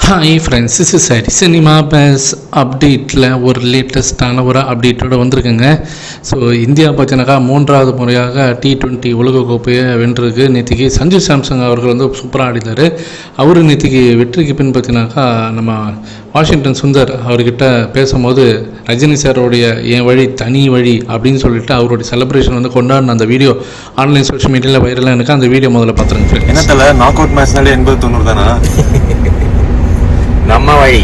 Hi friends, this is சரி cinema base அப்டேட்டில் ஒரு லேட்டஸ்ட்டான ஒரு அப்டேட்டோடு வந்திருக்குங்க. ஸோ இந்தியா பார்த்தீங்கன்னாக்கா 3வது முறையாக T20 உலகக்கோப்பையை வென்றிருக்கு. நேற்றுக்கு சஞ்சு சாம்சங் அவர்கள் வந்து சூப்பராக ஆடினார். அவர் நேற்றுக்கு வெற்றிக்கு பின் பார்த்தீங்கன்னாக்கா நம்ம வாஷிங்டன் சுந்தர் அவர்கிட்ட பேசும்போது ரஜினி சாரோடைய என் வழி தனி வழி அப்படின்னு சொல்லிட்டு அவருடைய செலிப்ரேஷன் வந்து கொண்டாடின அந்த வீடியோ ஆன்லைன் சோஷியல் மீடியாவில் வைரலாக எனக்கு அந்த வீடியோ முதல்ல பார்த்துருங்க. என்ன தலை நாக் அவுட் மேட்ச்னாலே 80-90 தானா? நம்ம வழி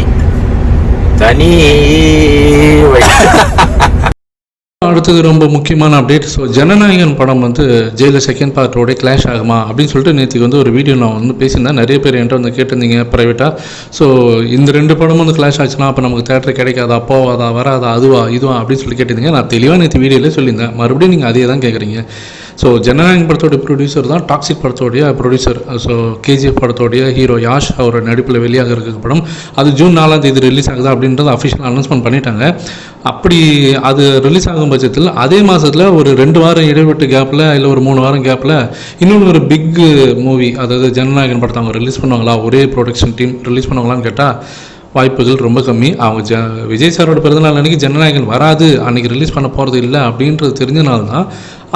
தனி வழி. அடுத்தது ரொம்ப முக்கியமான அப்டேட். ஸோ ஜனநாயகன் படம் வந்து ஜெயிலில் செகண்ட் பார்ட்டோட கிளாஷ் ஆகுமா அப்படின்னு சொல்லிட்டு நேற்றுக்கு வந்து ஒரு வீடியோ நான் வந்து பேசியிருந்தேன். நிறைய பேர் என்கிட்ட வந்து கேட்டிருந்தீங்க ப்ரைவேட்டாக. ஸோ இந்த 2 படமும் வந்து கிளாஷ் ஆச்சுன்னா அப்போ நமக்கு தேட்டர் கிடைக்காதா, போவாதா, வராதா, அதுவா இதுவா அப்படின்னு சொல்லி கேட்டிருந்தீங்க. நான் தெளிவாக நேற்று வீடியோவிலே சொல்லியிருந்தேன். மறுபடியும் நீங்கள் அதே தான் கேட்குறீங்க. ஸோ ஜனநாயகன் படத்தோடைய ப்ரொடியூசர் தான் டாக்ஸிக் படத்தோடைய ப்ரொடியூசர். ஸோ KGF படத்தோடைய ஹீரோ யாஷ் அவரோட நடிப்பில் வெளியாக இருக்க படம் அது ஜூன் 4ஆம் தேதி ரிலீஸ் ஆகுதா அப்படின்றத அஃபிஷியல் அனௌன்ஸ்மெண்ட் பண்ணிட்டாங்க. அப்படி அது ரிலீஸ் ஆகும் பட்சத்தில் அதே மாதத்தில் ஒரு 2 வாரம் இடைவெட்டு கேப்பில் இல்லை ஒரு 3 வாரம் கேப்பில் இன்னொன்று ஒரு பிக் மூவி, அதாவது ஜனநாயகன் படத்தை அவங்க ரிலீஸ் பண்ணுவாங்களா, ஒரே ப்ரொடக்ஷன் டீம் ரிலீஸ் பண்ணுவாங்களான்னு கேட்டால் வாய்ப்புகள் ரொம்ப கம்மி. அவங்க விஜய் சாரோட பிறந்தநாள் அன்றைக்கி ஜனநாயகன் வராது, அன்றைக்கி ரிலீஸ் பண்ண போகிறது இல்லை அப்படின்றது தெரிஞ்சனால தான்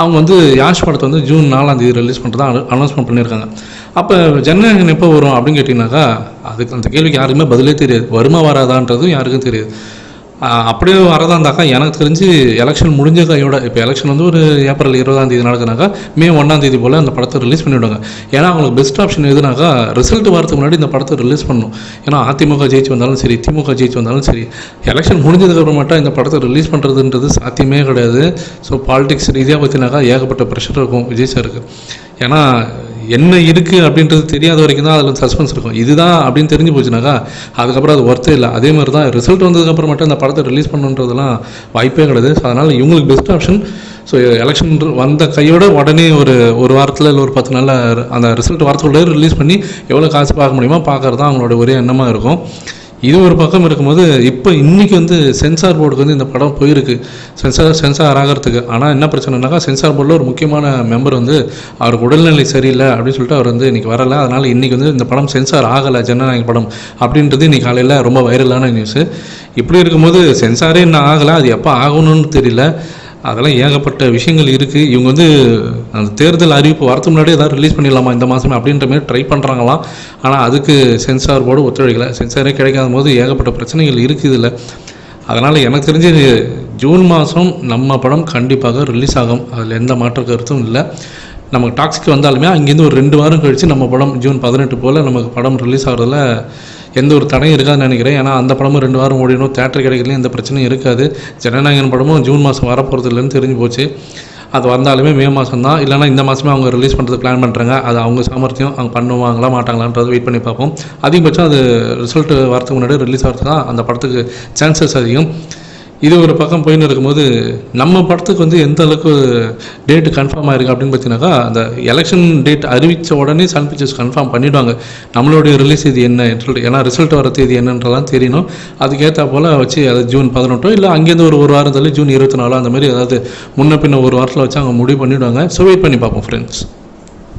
அவங்க வந்து யாஷ் படத்தை வந்து ஜூன் 4ஆம் தேதி ரிலீஸ் பண்ணுறதா அனௌன்ஸ்மெண்ட் பண்ணியிருக்காங்க. அப்போ ஜனநாயகன் எப்போ வரும் அப்படின்னு கேட்டிங்கனாக்கா அதுக்கு அந்த கேள்விக்கு யாருக்குமே பதிலே தெரியாது. வருமா வராதான்றதும் யாருக்கும் தெரியாது. அப்படியே வரதா இருந்தாக்கா எனக்கு தெரிஞ்சு எலெக்ஷன் முடிஞ்ச கையோட, இப்போ எலெக்ஷன் வந்து ஒரு ஏப்ரல் 20ஆம் தேதி நடக்குதுனாக்கா மே 1ஆம் தேதி போல் அந்த படத்தை ரிலீஸ் பண்ணிவிடுவாங்க. ஏன்னா அவங்களுக்கு பெஸ்ட் ஆப்ஷன் எதுனாக்கா ரிசல்ட் வரதுக்கு முன்னாடி இந்த படத்தை ரிலீஸ் பண்ணணும். ஏன்னா அதிமுக ஜெயிச்சு வந்தாலும் சரி, திமுக ஜெயிச்சு வந்தாலும் சரி, எலெக்ஷன் முடிஞ்சதுக்கப்புறமாட்டா இந்த படத்தை ரிலீஸ் பண்ணுறதுன்றது சாத்தியமே கிடையாது. ஸோ பாலிடிக்ஸ் ரீதியாக பார்த்தினாக்கா ஏகப்பட்ட ப்ரெஷர் இருக்கும் விஜய் சாருக்கு. ஏன்னா என்ன இருக்குது அப்படின்றது தெரியாத வரைக்கும் தான் அதில் சஸ்பென்ஸ் இருக்கும். இதுதான் அப்படின்னு தெரிஞ்சு போச்சுனாக்கா அதுக்கப்புறம் அது ஒர்த்தே இல்லை. அதே மாதிரி தான் ரிசல்ட் வந்ததுக்கப்புறம் மட்டும் அந்த படத்தை ரிலீஸ் பண்ணுன்றதுலாம் வாய்ப்பே கிடையாது. ஸோ அதனால் இவங்களுக்கு பெஸ்ட் ஆப்ஷன் ஸோ எலெக்ஷன் வந்த கையோட உடனே ஒரு வாரத்தில் இல்லை ஒரு 10 நாளில் அந்த ரிசல்ட் வரத்துக்குள்ளே ரிலீஸ் பண்ணி எவ்வளோ காசு பார்க்க முடியுமோ பார்க்குறது தான் அவங்களோட ஒரே எண்ணமாக இருக்கும். இது ஒரு பக்கம் இருக்கும்போது இப்போ இன்றைக்கி வந்து சென்சார் போர்டுக்கு வந்து இந்த படம் போயிருக்கு சென்சார் ஆகிறதுக்கு. ஆனால் என்ன பிரச்சனைனாக்கா சென்சார் போர்டில் ஒரு முக்கியமான மெம்பர் வந்து அவருக்கு உடல்நிலை சரியில்லை அப்படின்னு சொல்லிட்டு அவர் வந்து இன்றைக்கி வரலை. அதனால் இன்றைக்கி வந்து இந்த படம் சென்சார் ஆகலை ஜனநாயக படம் அப்படின்றது இன்றைக்கி காலையில் ரொம்ப வைரலான நியூஸு. இப்படி இருக்கும்போது சென்சாரே இன்னும் ஆகலை, அது எப்போ ஆகணும்னு தெரியல. அதெல்லாம் ஏகப்பட்ட விஷயங்கள் இருக்குது. இவங்க வந்து அந்த தேர்தல் அறிவிப்பு வரதுக்கு முன்னாடி ஏதாவது ரிலீஸ் பண்ணிடலாமா இந்த மாதமே அப்படின்ற மாதிரி ட்ரை பண்ணுறாங்களாம். ஆனால் அதுக்கு சென்சார் போர்டு ஒத்துழைக்கலை. சென்சாரே கிடைக்காத போது ஏகப்பட்ட பிரச்சனைகள் இருக்குது இதில். அதனால் எனக்கு தெரிஞ்சு ஜூன் மாதம் நம்ம படம் கண்டிப்பாக ரிலீஸ் ஆகும், அதில் எந்த மாற்ற கருத்தும் இல்லை. நமக்கு டாக்ஸிக் வந்தாலுமே அங்கேருந்து ஒரு 2 வாரம் கழித்து நம்ம படம் ஜூன் 18 போல் நமக்கு படம் ரிலீஸ் ஆகிறதுல எந்த ஒரு தடையும் இருக்காதுன்னு நினைக்கிறேன். ஏன்னா அந்த படமும் 2 வாரம் ஓடிடும், தேட்டர் கிடைக்கலையும் எந்த பிரச்சனையும் இருக்காது. ஜனநாயகன் படமும் ஜூன் மாதம் வரப்போகிறது இல்லைன்னு தெரிஞ்சு போச்சு. அது வந்தாலுமே மே மாதம் தான், இல்லைனா இந்த மாதமே அவங்க ரிலீஸ் பண்ணுறது பிளான் பண்ணுறாங்க. அது அவங்க சாமர்த்தியம், அவங்க பண்ணுவாங்களா மாட்டாங்களான்றது வெயிட் பண்ணி பார்ப்போம். அதிகபட்சம் அது ரிசல்ட் வரதுக்கு முன்னாடி ரிலீஸ் ஆகிறது தான் அந்த படத்துக்கு சான்சஸ் அதிகம். இது ஒரு பக்கம் போயின்னு இருக்கும்போது நம்ம படத்துக்கு வந்து எந்த அளவுக்கு டேட்டு கன்ஃபார்ம் ஆகிருக்கு அப்படின்னு பார்த்தீங்கன்னாக்கா அந்த எலெக்ஷன் டேட் அறிவித்த உடனே சன் பிக்சர்ஸ் கன்ஃபார்ம் பண்ணிவிடுவாங்க நம்மளுடைய ரிலீஸ் இது என்ன சொல்லிட்டு. ஏன்னா ரிசல்ட் வர தேதி என்னன்றதான் தெரியணும். அதுக்கேற்ற போல் வச்சு அது ஜூன் 18 இல்லை அங்கேருந்து ஒரு வாரம் தள்ளி ஜூன் 24 அந்த மாதிரி ஏதாவது முன்ன பின்ன ஒரு வாரத்தில் வச்சு அவங்க முடிவு பண்ணிவிடுவாங்க. ஸோ வெயிட் பண்ணி பார்ப்போம் ஃப்ரெண்ட்ஸ்.